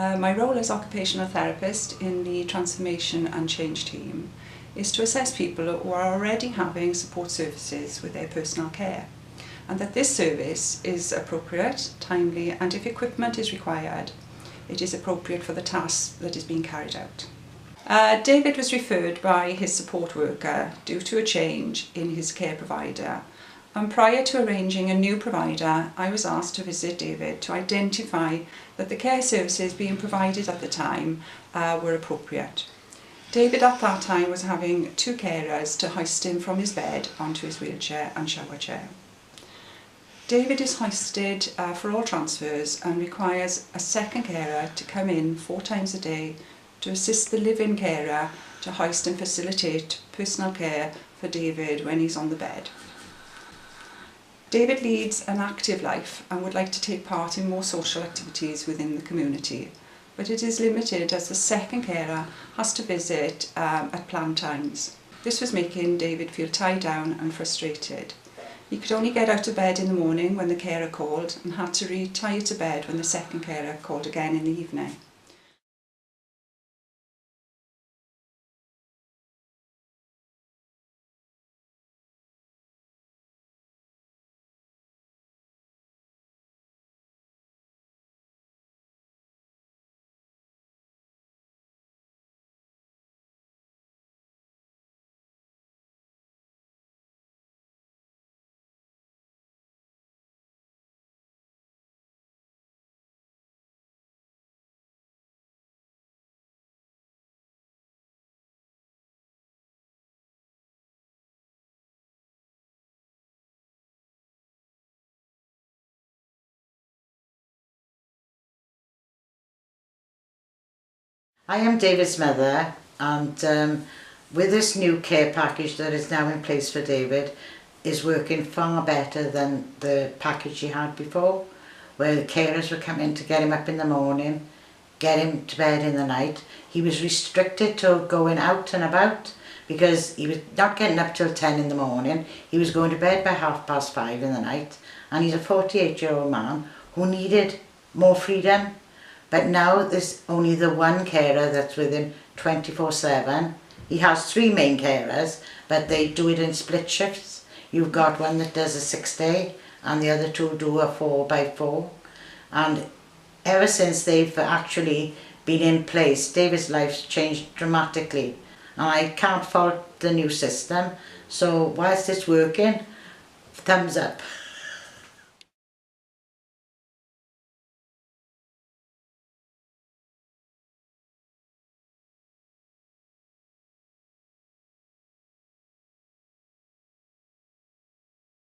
My role as occupational therapist in the transformation and change team is to assess people who are already having support services with their personal care, and that this service is appropriate, timely, and if equipment is required, it is appropriate for the task that is being carried out. David was referred by his support worker due to a change in his care provider, and prior to arranging a new provider, I was asked to visit David to identify that the care services being provided at the time were appropriate. David at that time was having 2 carers to hoist him from his bed onto his wheelchair and shower chair. David is hoisted for all transfers and requires a second carer to come in 4 times a day to assist the live-in carer to hoist and facilitate personal care for David when he's on the bed. David leads an active life and would like to take part in more social activities within the community, but it is limited as the second carer has to visit at planned times. This was making David feel tied down and frustrated. He could only get out of bed in the morning when the carer called and had to retire to bed when the second carer called again in the evening. I am David's mother, and with this new care package that is now in place for David, is working far better than the package he had before, where the carers would come in to get him up in the morning, get him to bed in the night. He was restricted to going out and about because he was not getting up till 10 in the morning. He was going to bed by 5:30 in the night, and he's a 48-year-old man who needed more freedom. But now there's only the one carer that's with him 24/7. He has 3 main carers, but they do it in split shifts. You've got one that does a 6-day and the other 2 do a 4x4. And ever since they've actually been in place, David's life's changed dramatically. And I can't fault the new system. So whilst it's working, thumbs up.